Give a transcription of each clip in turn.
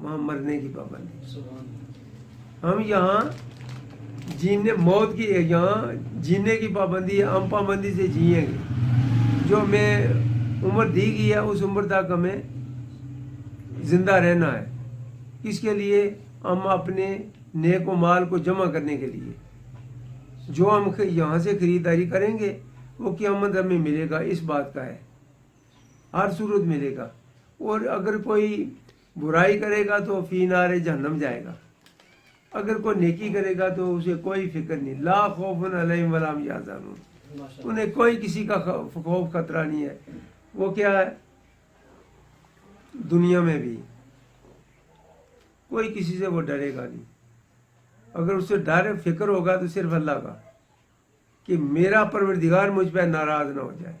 وہاں مرنے کی پابندی. ہم یہاں جینے موت کی یہاں جینے کی پابندی ہے. ہم پابندی سے جئیں گے. جو ہمیں عمر دی گئی ہے اس عمر تک ہمیں زندہ رہنا ہے. کس کے لیے؟ ہم اپنے نیک و مال کو جمع کرنے کے لیے. جو ہم یہاں سے خریداری کریں گے وہ قیامت ہمیں ملے گا، اس بات کا ہے. ہر صورت ملے گا. اور اگر کوئی برائی کرے گا تو فی نار جہنم جائے گا. اگر کوئی نیکی کرے گا تو اسے کوئی فکر نہیں. لا خوف علیہم ولا هم یحزنون. انہیں کوئی کسی کا خوف خطرہ نہیں ہے. وہ کیا ہے؟ دنیا میں بھی کوئی کسی سے وہ ڈرے گا نہیں. اگر اس سے ڈر فکر ہوگا تو صرف اللہ کا، کہ میرا پروردگار مجھ پہ ناراض نہ ہو جائے.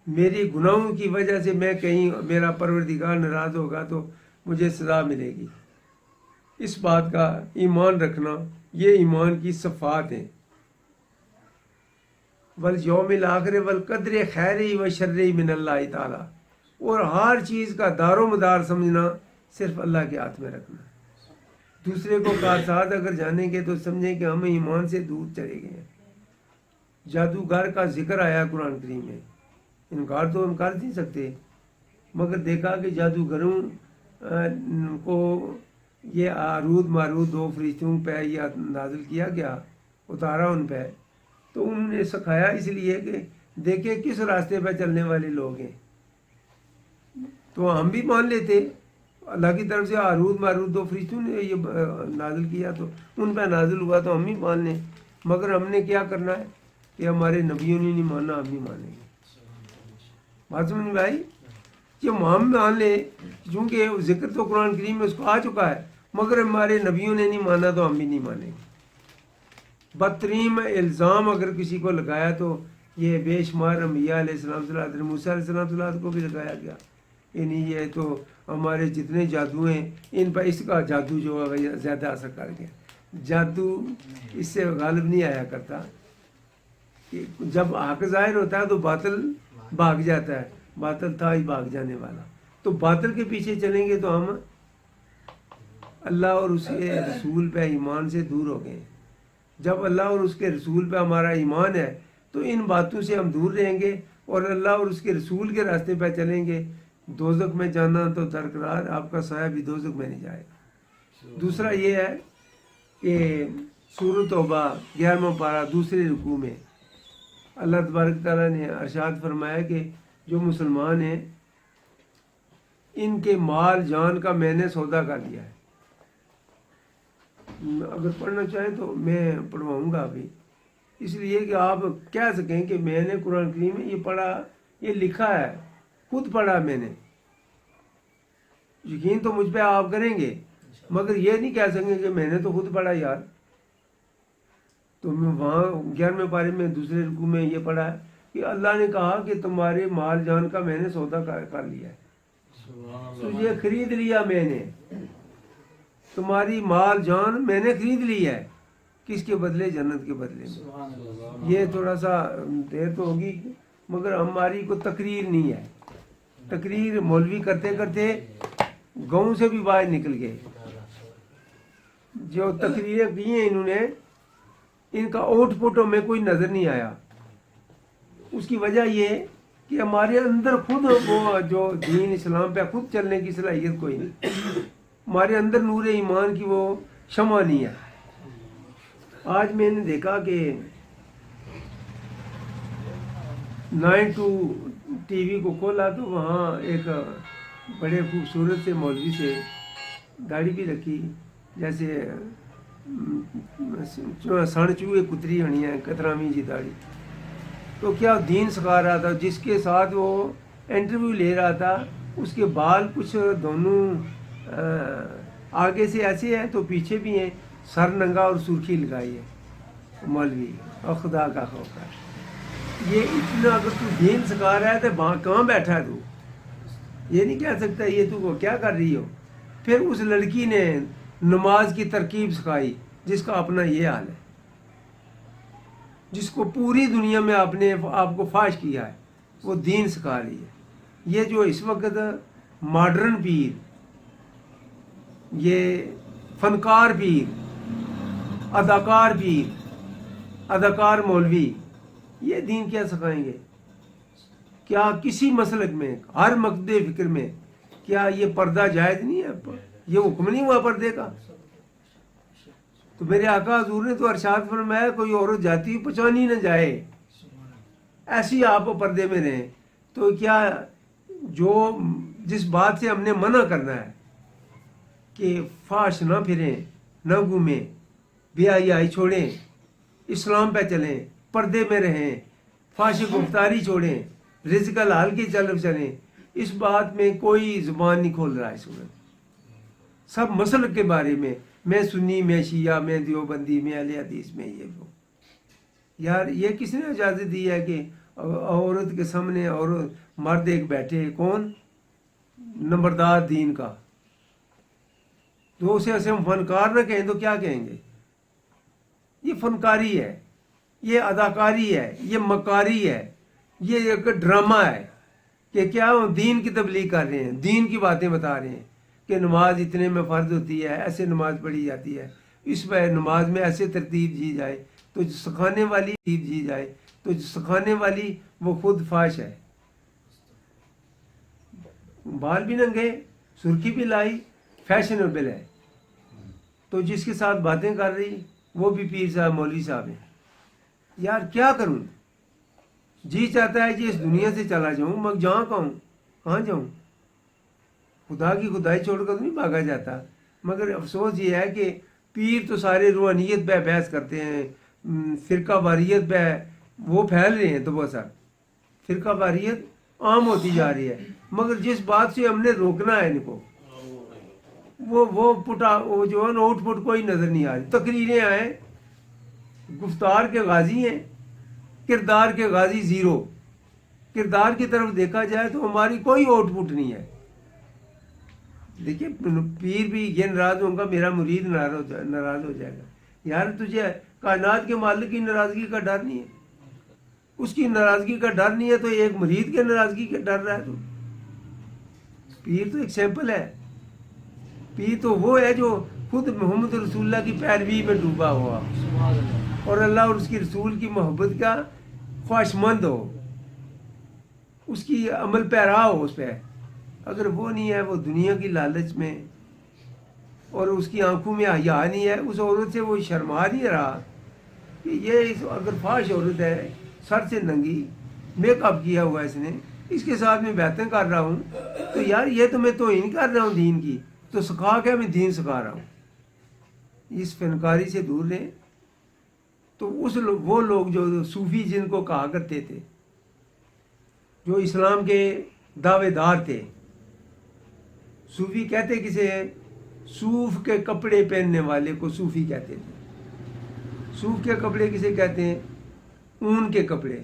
میری گناہوں کی وجہ سے میں کہیں میرا پروردگار ناراض ہوگا تو مجھے سزا ملے گی. اس بات کا ایمان رکھنا، یہ ایمان کی صفات ہیں. والیوم الآخر والقدر خیر و شر من اللہ تعالی. اور ہر چیز کا دار و مدار سمجھنا صرف اللہ کے ہاتھ میں رکھنا. دوسرے کو کارساز اگر جانیں گے تو سمجھیں کہ ہم ایمان سے دور چلے گئے ہیں. جادوگر کا ذکر آیا قرآن کریم میں. انکار تو ہم کر نہیں سکتے، مگر دیکھا کہ جادوگروں کو یہ عروج ماروت 2 فرشتوں پہ یہ نازل کیا گیا، اتارا ان پہ. تو انہوں نے سکھایا اس لیے کہ دیکھیں کس راستے پہ چلنے والے لوگ ہیں. تو ہم بھی مان لیتے. اللہ کی طرف سے عروج ماروت 2 فرشتوں نے یہ نازل کیا تو ان پہ نازل ہوا تو ہم بھی مان لیں. مگر ہم نے کیا کرنا ہے کہ ہمارے نبیوں نے نہیں ماننا، ہم بھی مانیں گے. بات سمجھ میں آئی؟ کہ ہم مان لیں چونکہ ذکر تو قرآن کریم میں اس کو آ چکا ہے، مگر ہمارے نبیوں نے نہیں مانا تو ہم بھی نہیں مانیں گے. بدترین الزام اگر کسی کو لگایا تو یہ بے شمار انبیاء علیہ السلام حضرت موسیٰ علیہ السلام کو بھی لگایا گیا. یعنی یہ تو ہمارے جتنے جادو ہیں ان پر اس کا جادو جو ہے زیادہ اثر کر گیا. جادو اس سے غالب نہیں آیا کرتا. کہ جب حق ظاہر ہوتا ہے تو باطل بھاگ جاتا ہے. باطل تھا ہی بھاگ جانے والا. تو باطل کے پیچھے چلیں گے تو ہم اللہ اور اس کے رسول پہ ایمان سے دور ہو گئے. جب اللہ اور اس کے رسول پہ ہمارا ایمان ہے تو ان باتوں سے ہم دور رہیں گے اور اللہ اور اس کے رسول کے راستے پہ چلیں گے. دوزخ میں جانا تو درقرار، آپ کا سایہ بھی دوزخ میں نہیں جائے گا. دوسرا یہ ہے کہ سورۃ توبہ 11واں پارہ دوسرے رکوع میں اللہ تبارک تعالیٰ نے ارشاد فرمایا کہ جو مسلمان ہیں ان کے مال جان کا میں نے سودا کر لیا ہے. اگر پڑھنا چاہیں تو میں پڑھواؤں گا ابھی، اس لیے کہ آپ کہہ سکیں کہ میں نے قرآن کریم میں یہ پڑھا، یہ لکھا ہے، خود پڑھا میں نے. یقین تو مجھ پہ آپ کریں گے، مگر یہ نہیں کہہ سکیں کہ میں نے تو خود پڑھا یار. تو میں وہاں 11ویں پارے میں دوسرے رکوع میں یہ پڑھا ہے کہ اللہ نے کہا کہ تمہارے مال جان کا میں نے سودا کر لیا ہے. تجھے خرید لیا میں نے، تمہاری مال جان میں نے خرید لی ہے. کس کے بدلے؟ جنت کے بدلے میں. یہ تھوڑا سا دیر تو ہوگی مگر ہماری کو تقریر نہیں ہے. تقریر مولوی کرتے کرتے گاؤں سے بھی باہر نکل گئے. جو تقریریں کی ہیں انہوں نے، ان کا آؤٹ پٹ میں کوئی نظر نہیں آیا. اس کی وجہ یہ کہ ہمارے اندر خود وہ جو دین اسلام پہ خود چلنے کی صلاحیت کوئی نہیں. ہمارے اندر نور ایمان کی وہ شمع نہیں ہے. آج میں نے دیکھا کہ 9 ٹی وی کو کھولا تو وہاں ایک بڑے خوبصورت سے مولوی سے داڑھی بھی رکھی، جیسے سن چوہے کتری ہونی ہے کترامی جی داڑھی. تو کیا دین سکھا رہا تھا. جس کے ساتھ وہ انٹرویو لے رہا تھا اس کے بال کچھ دونوں آگے سے ایسے ہیں تو پیچھے بھی ہیں، سر ننگا اور سرخی لگائی ہے مولوی. اور خدا کا خوف ہے. یہ اتنا اگر تو دین سکھا رہا ہے تو کہاں بیٹھا ہے تو؟ یہ نہیں کہہ سکتا یہ تو کیا کر رہی ہو. پھر اس لڑکی نے نماز کی ترکیب سکھائی جس کا اپنا یہ حال ہے، جس کو پوری دنیا میں اپنے آپ کو فاش کیا ہے، وہ دین سکھا رہی ہے. یہ جو اس وقت ماڈرن پیر یہ فنکار پیر، اداکار پیر، اداکار مولوی، یہ دین کیا سکھائیں گے؟ کیا کسی مسلک میں، ہر مقد فکر میں کیا یہ پردہ جائز نہیں ہے؟ یہ حکم نہیں ہوا پردے کا؟ تو میرے آقا حضور نے تو ارشاد فرمایا کوئی عورت جاتی ہوئی پہچانی نہ جائے، ایسی آپ پردے میں رہیں۔ تو کیا جو جس بات سے ہم نے منع کرنا ہے کہ فحش نہ پھریں، نہ گھومیں، بے حیائی چھوڑیں، اسلام پہ چلیں، پردے میں رہیں، فحش گفتاری چھوڑیں، رزق حلال کی طرف چلیں، اس بات میں کوئی زبان نہیں کھول رہا ہے اس وقت۔ سب مسلک کے بارے میں سنی، میں شیعہ، میں دیوبندی، میں اہل حدیث، میں یہ وہ۔ یار یہ کس نے اجازت دی ہے کہ عورت کے سامنے اور مرد ایک بیٹھے؟ کون؟ نمبردار دین کا۔ تو اسے ہم فنکار نہ کہیں تو کیا کہیں گے؟ یہ فنکاری ہے، یہ اداکاری ہے، یہ مکاری ہے، یہ ایک ڈرامہ ہے کہ کیا وہ دین کی تبلیغ کر رہے ہیں، دین کی باتیں بتا رہے ہیں کہ نماز اتنے میں فرض ہوتی ہے، ایسے نماز پڑھی جاتی ہے، اس میں نماز میں ایسے ترتیب دی جائے، تو جو سکھانے والی ترتیب دی جائے، تو جو سکھانے والی وہ خود فاحش ہے۔ بال بھی ننگے، سرخی بھی لائی، فیشنیبل ہے، تو جس کے ساتھ باتیں کر رہی وہ بھی پیر صاحب، مولوی صاحب ہیں۔ یار کیا کروں؟ جی چاہتا ہے کہ اس دنیا سے چلا جاؤں، مگر جہاں کہاں جاؤں؟ خدا کی خدائی چھوڑ کر نہیں بھاگا جاتا۔ مگر افسوس یہ ہے کہ پیر تو سارے روحانیت پہ بحث کرتے ہیں، فرقہ واریت پہ وہ پھیل رہے ہیں، تو وہ سر فرقہ واریت عام ہوتی جا رہی ہے، مگر جس بات سے ہم نے روکنا ہے ان کو وہ جو ہے نا آؤٹ پٹ کوئی نظر نہیں آ رہی۔ تقریریں آئیں، گفتار کے غازی ہیں، کردار کے غازی زیرو۔ کردار کی طرف دیکھا جائے تو ہماری کوئی آؤٹ پٹ نہیں ہے۔ دیکھیے پیر بھی یہ ناراض ہوں گا، میرا مرید ناراض ہو جائے گا۔ یار تجھے کائنات کے مالک کی ناراضگی کا ڈر نہیں ہے؟ اس کی ناراضگی کا ڈر نہیں ہے تو ایک مرید کے ناراضگی کا ڈر رہا ہے تو؟ پیر تو ایک سیمپل ہے۔ پیر تو وہ ہے جو خود محمد رسول اللہ کی پیروی میں ڈوبا ہوا اور اللہ اور اس کی رسول کی محبت کا خواہشمند ہو، اس کی عمل پیرا ہو اس پہ۔ اگر وہ نہیں ہے، وہ دنیا کی لالچ میں اور اس کی آنکھوں میں حیا نہیں ہے، اس عورت سے وہ شرما نہیں رہا کہ یہ اگر فاحش عورت ہے، سر سے ننگی، میک اپ کیا ہوا اس نے، اس کے ساتھ میں باتیں کر رہا ہوں، تو یار یہ تو میں توہین کر رہا ہوں دین کی، تو سکھا کے میں دین سکھا رہا ہوں۔ اس فنکاری سے دور رہیں۔ تو وہ لوگ جو صوفی جن کو کہا کرتے تھے، جو اسلام کے دعوے دار تھے، صوفی کہتے کسے ہیں؟ صوف کے کپڑے پہننے والے کو صوفی کہتے تھے۔ صوف کے کپڑے کسے کہتے ہیں؟ اون کے کپڑے،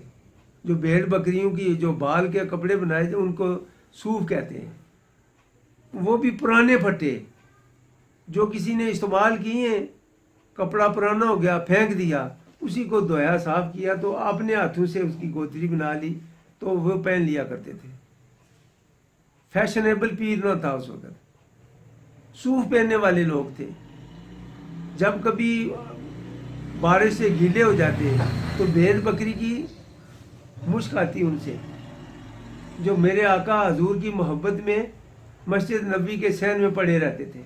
جو بھیڑ بکریوں کی جو بال کے کپڑے بنائے تھے ان کو صوف کہتے ہیں۔ وہ بھی پرانے پھٹے جو کسی نے استعمال کیے ہیں، کپڑا پرانا ہو گیا پھینک دیا، اسی کو دھویا صاف کیا تو اپنے ہاتھوں سے اس کی گوتری بنا لی تو وہ پہن لیا کرتے تھے۔ فیشنیبل پیر نہ تھا اس وقت، صوف پہننے والے لوگ تھے۔ جب کبھی بارش سے گیلے ہو جاتے تو بھیڑ بکری کی مشک آتی ان سے، جو میرے آقا حضور کی محبت میں مسجد نبوی کے صحن میں پڑے رہتے تھے۔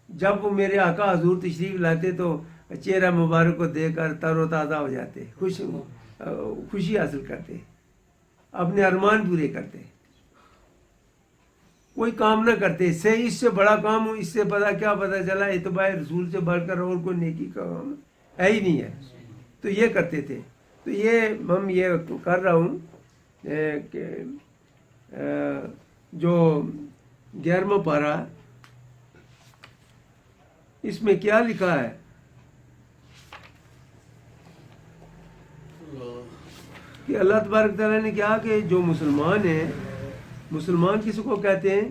جب وہ میرے آقا حضور تشریف لاتے تو چہرہ مبارک کو دیکھ کر تر و تازہ ہو جاتے، خوشی حاصل کرتے، اپنے ارمان پورے کرتے، کوئی کام نہ کرتے۔ اس سے بڑا کام ہو، اس سے کیا پتہ چلا اتباع رسول سے بڑھ کر اور کوئی نیکی کا کام ہے ہی نہیں ہے، تو یہ کرتے تھے۔ تو یہ ہم یہ کر رہا ہوں کہ جو 11واں پارہ اس میں کیا لکھا ہے کہ اللہ تبارک تعالیٰ نے کہا کہ جو مسلمان ہیں، مسلمان کس کو کہتے ہیں؟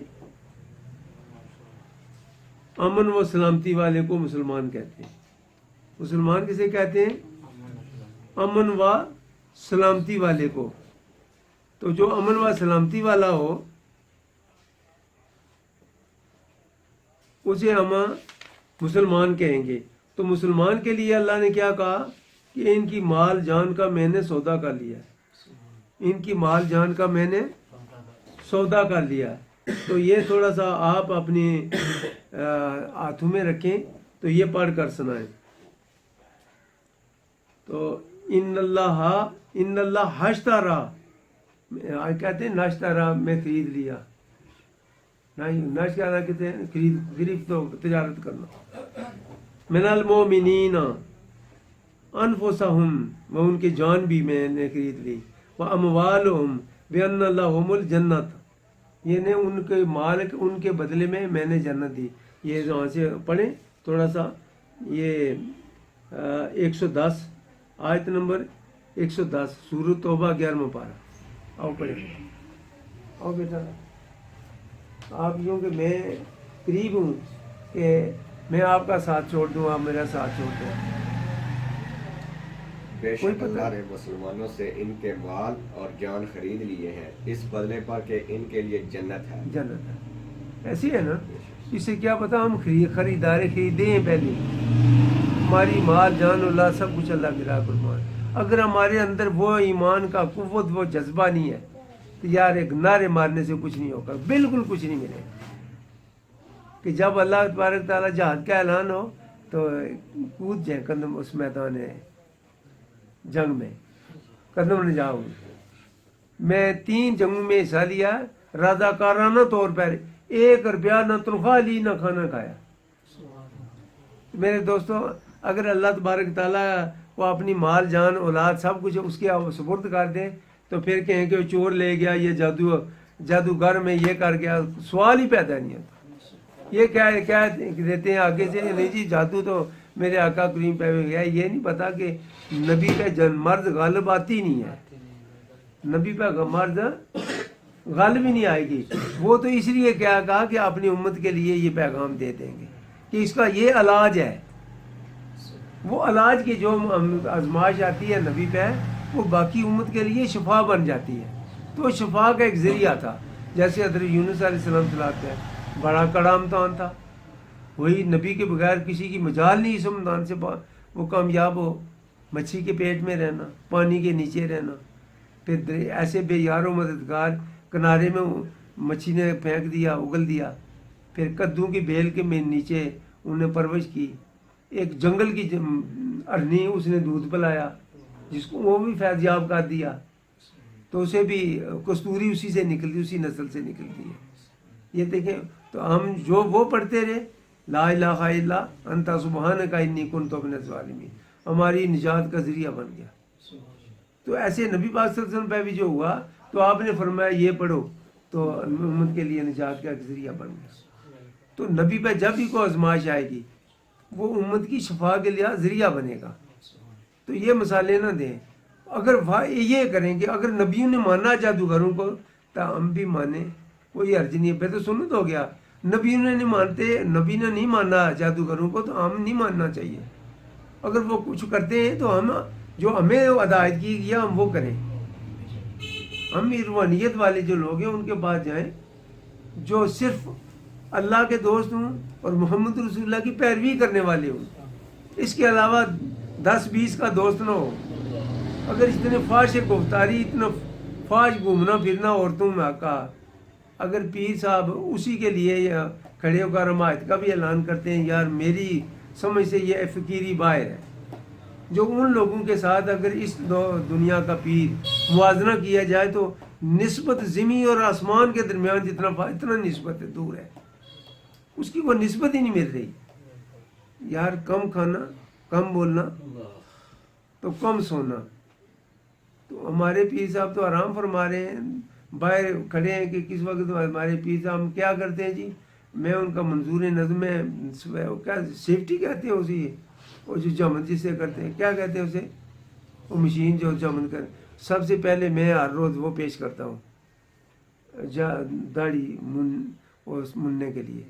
امن و سلامتی والے کو مسلمان کہتے ہیں۔ مسلمان کسے کہتے ہیں؟ امن و سلامتی والے کو۔ تو جو امن و سلامتی والا ہو اسے ہم مسلمان کہیں گے. تو مسلمان کے لیے اللہ نے کیا کہا کہ ان کی مال جان کا میں نے سودا کر لیا ہے, ان کی مال جان کا میں نے سودا کر لیا. تو یہ تھوڑا سا آپ اپنے ہاتھوں میں رکھیں تو یہ پڑھ کر سنائیں. تو ان اللہ ہشترا, کہتے ہیں ناشترا میں خرید لیا, نہیں ناشترا کہتے ہیں خرید تو تجارت کرنا. من المؤمنین انفسہم, وہ ان کی جان بھی میں نے خرید لی. واموالہم بان لہم الجنت, یعنی ان کے مال ان کے بدلے میں نے جنت دی. یہ وہاں سے پڑھیں تھوڑا سا, یہ 110 آیت نمبر 110 سورۃ توبہ 11واں پارہ. آؤ پڑھیں, آؤ بیٹا. آپ یوں کہ میں قریب ہوں کہ میں آپ کا ساتھ چھوڑ دوں, آپ میرا ساتھ چھوڑ دیں. بے شک اللہ نے مسلمانوں سے ان کے مال اور جان خرید لیے ہیں اس بدلے پر کہ ان کے لیے جنت ہے. جنت ہے, ایسی ہے نا. اس سے کیا پتا ہم خریدارے خریدے ہیں پہلے, ہماری مال جان اللہ سب کچھ اللہ کی راہ قربان. اگر ہمارے اندر وہ ایمان کا قوت, وہ جذبہ نہیں ہے تو یار ایک نعرے مارنے سے کچھ نہیں ہوگا, بالکل کچھ نہیں ملے. کہ جب اللہ تبارک تعالیٰ جہاد کا اعلان ہو تو کود جائیں قدم اس میدان جنگ میں, قدم نہ جاؤ. میں 3 جنگوں میں حصہ لیا رضاکارانہ طور پر, 1 روپیہ نہ تنخواہ لی نہ کھانا کھایا. میرے دوستو, اگر اللہ تبارک تعالیٰ کو اپنی مال جان اولاد سب کچھ اس کے سپرد کر دیں تو پھر کہیں کہ چور لے گیا, یہ جادوگر میں یہ کر گیا, سوال ہی پیدا نہیں ہوتا. یہ کیا دیتے ہیں آگے سے, نہیں جی جادو تو میرے آقا کریم پہ گیا. یہ نہیں پتا کہ نبی پہ مرد غالب آتی نہیں ہے, نبی پہ مرد غالب ہی نہیں آئے گی. وہ تو اس لیے کیا کہا کہ اپنی امت کے لیے یہ پیغام دے دیں گے کہ اس کا یہ علاج ہے. وہ علاج کی جو آزمائش آتی ہے نبی پہ, وہ باقی امت کے لیے شفا بن جاتی ہے. تو شفا کا ایک ذریعہ تھا. جیسے حضرت یونس علیہ السلام چلاتے ہیں, بڑا کڑا امتحان تھا, وہی نبی کے بغیر کسی کی مجال نہیں اس امتحان سے وہ کامیاب ہو. مچھی کے پیٹ میں رہنا, پانی کے نیچے رہنا, پھر ایسے بے یار و مددگار کنارے میں مچھی نے پھینک دیا, اگل دیا. پھر کدو کی بیل کے میں نیچے انہیں پرورش کی. ایک جنگل کی ارنی, اس نے دودھ پلایا جس کو وہ بھی فیض یاب کر دیا, تو اسے بھی کستوری اسی سے نکلتی, اسی نسل سے نکلتی ہے. یہ دیکھیں, تو ہم جو وہ پڑھتے رہے لا الہ الا انت سبحانک انی کنت من الظالمین, ہماری نجات کا ذریعہ بن گیا. تو ایسے نبی پاک صلی اللہ علیہ وسلم پہ بھی جو ہوا تو آپ نے فرمایا یہ پڑھو تو امت کے لیے نجات کا ایک ذریعہ بن گیا. تو نبی پہ جب بھی کوئی آزمائش آئے گی وہ امت کی شفا کے لیے ذریعہ بنے گا. تو یہ مثالیں نہ دیں. اگر یہ کریں کہ اگر نبیوں نے مانا جادوگروں کو تو ہم بھی مانیں, کوئی حرج نہیں ہے. پھر تو سنت ہو گیا. نبیوں نے نہیں مانتے, نبی نے نہیں مانا جادوگروں کو تو ہم نہیں ماننا چاہیے. اگر وہ کچھ کرتے ہیں تو ہم جو ہمیں ہدایت کی گیا ہم وہ کریں. ہم روحانیت والے جو لوگ ہیں ان کے پاس جائیں جو صرف اللہ کے دوست ہوں اور محمد رسول اللہ کی پیروی کرنے والے ہوں. اس کے علاوہ 10-20 کا دوست نہ ہو. اگر اتنے فاش گفتاری, اتنا فاش گھومنا پھرنا عورتوں میں آقا, اگر پیر صاحب اسی کے لیے کھڑے ہو کر حمایت کا بھی اعلان کرتے ہیں, یار میری سمجھ سے یہ فقیری باہر ہے. جو ان لوگوں کے ساتھ اگر اس دنیا کا پیر موازنہ کیا جائے تو نسبت زمین اور آسمان کے درمیان اتنا نسبت دور ہے, اس کی وہ نسبت ہی نہیں مل رہی. یار کم کھانا, کم بولنا تو کم سونا. تو ہمارے پیر صاحب تو آرام فرما رہے ہیں, باہر کھڑے ہیں کہ کس وقت ہمارے پیر صاحب ہم کیا کرتے ہیں جی, میں ان کا منظور نظم میں کیا سیفٹی کہتے ہیں اسی, وہ جو جمن جس سے کرتے ہیں کیا کہتے ہیں اسے, وہ مشین جو جمن کر, سب سے پہلے میں ہر روز وہ پیش کرتا ہوں داڑھی مننے کے لیے,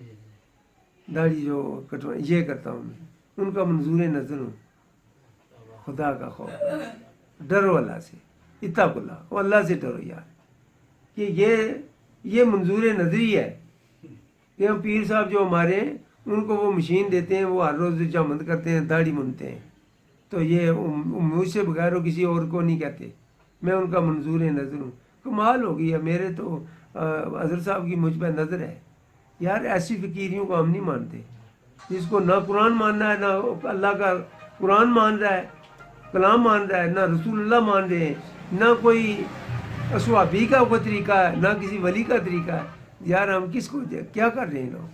داڑھی جو کٹوا یہ کرتا ہوں میں, ان کا منظور نظر ہوں. خدا کا خوف, ڈرو اللہ سے, اتقوا اللہ, اللہ سے ڈرو یار. کہ یہ منظور نظری ہے کہ ہم پیر صاحب جو ہمارے ان کو وہ مشین دیتے ہیں، وہ ہر روز جامند کرتے ہیں، داڑھی منتے ہیں، تو یہ مجھ سے بغیر وہ کسی اور کو نہیں کہتے، میں ان کا منظور نظر ہوں۔ کمال ہو گئی ہے، میرے تو حضرت صاحب کی مجھ پہ نظر ہے یار، ایسی فقیریوں کو ہم نہیں مانتے، جس کو نہ قرآن ماننا ہے، نہ اللہ کا قرآن مان رہا ہے، کلام مان رہا ہے، نہ رسول اللہ مان رہے ہیں، نہ کوئی اصحابی کا کوئی طریقہ ہے، نہ کسی ولی کا طریقہ ہے، یار ہم کس کو کیا کر رہے ہیں لوگ؟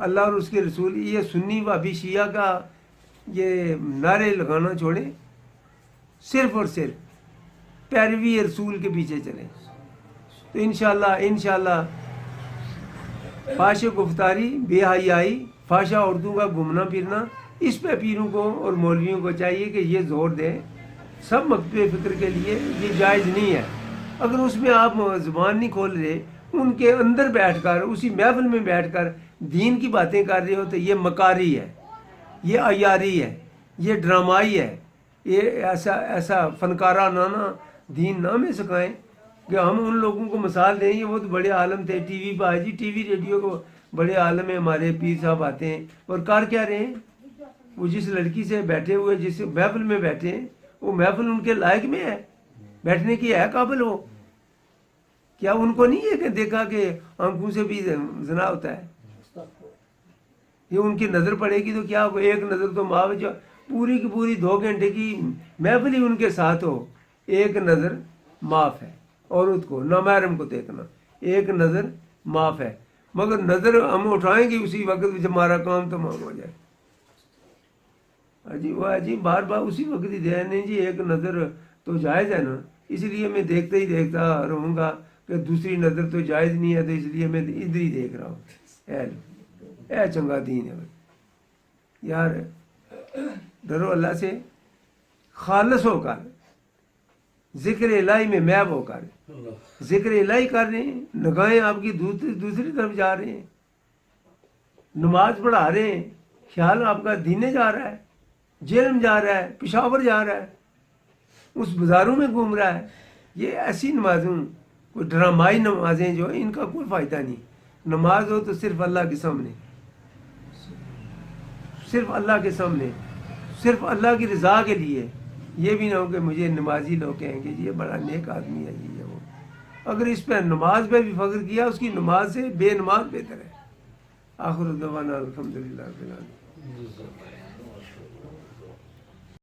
اللہ اور اس کے رسول، یہ سنی وابی شیعہ کا یہ نعرے لگانا چھوڑیں، صرف اور صرف پیروی رسول کے پیچھے چلیں، تو انشاءاللہ فاش گفتاری، بے حیائی، فاشا اردو کا گھومنا پھرنا، اس پہ پیروں کو اور مولویوں کو چاہیے کہ یہ زور دیں سب مکتب فکر کے لیے، یہ جائز نہیں ہے۔ اگر اس میں آپ زبان نہیں کھول رہے، ان کے اندر بیٹھ کر، اسی محفل میں بیٹھ کر دین کی باتیں کر رہے ہو، تو یہ مکاری ہے، یہ عیاری ہے، یہ ڈرامائی ہے، یہ ایسا فنکارانہ دین نہ ہمیں سکھائیں کہ ہم ان لوگوں کو مثال دیں۔ یہ وہ تو بڑے عالم تھے، ٹی وی پہ آئے جی، ٹی وی ریڈیو کو بڑے عالم ہیں ہمارے پیر صاحب آتے ہیں، اور کر کیا رہے ہیں؟ وہ جس لڑکی سے بیٹھے ہوئے، جس محفل میں بیٹھے ہیں، وہ محفل ان کے لائق میں ہے، بیٹھنے کی ہے قابل ہو؟ کیا ان کو نہیں ہے کہ دیکھا کہ آنکھوں سے بھی زنا ہوتا ہے؟ یہ ان کی نظر پڑے گی تو کیا ہوگا؟ ایک نظر تو معاف، جو پوری کی پوری 2 گھنٹے کی محفل ہی ان کے ساتھ ہو، ایک نظر معاف ہے۔ عورت کو، نامحرم کو دیکھنا، ایک نظر معاف ہے، مگر نظر ہم اٹھائیں گے اسی وقت جب ہمارا کام تمام ہو جائے۔ جی وہ جی بار بار اسی وقت ہی دیا نہیں جی، ایک نظر تو جائز ہے نا، اس لیے میں دیکھتا ہی دیکھتا رہوں گا کہ دوسری نظر تو جائز نہیں ہے، تو اس لیے میں ادھر ہی دیکھ رہا ہوں۔ اے چنگا دین ہے یار، ڈرو اللہ سے، خالص ہو کر، ذکر الہی میں محو ہو کر ذکر الہی کر رہے ہیں، نگاہیں آپ کی دوسری طرف جا رہے ہیں، نماز پڑھا رہے ہیں، خیال آپ کا دینے جا رہا ہے، جیلم جا رہا ہے، پشاور جا رہا ہے، اس بازاروں میں گھوم رہا ہے۔ یہ ایسی نمازوں، کوئی ڈرامائی نمازیں جو ان کا کوئی فائدہ نہیں۔ نماز ہو تو صرف اللہ کے سامنے، صرف اللہ کے سامنے، صرف اللہ کی رضا کے لیے۔ یہ بھی نہ ہو کہ مجھے نمازی لوگ کہیں گے جی یہ بڑا نیک آدمی ہے جی، یہ وہ۔ اگر اس پہ نماز پہ بھی فخر کیا، اس کی نماز سے بے نماز بہتر ہے۔ آخر دعوانا الحمدللہ رب العالمین۔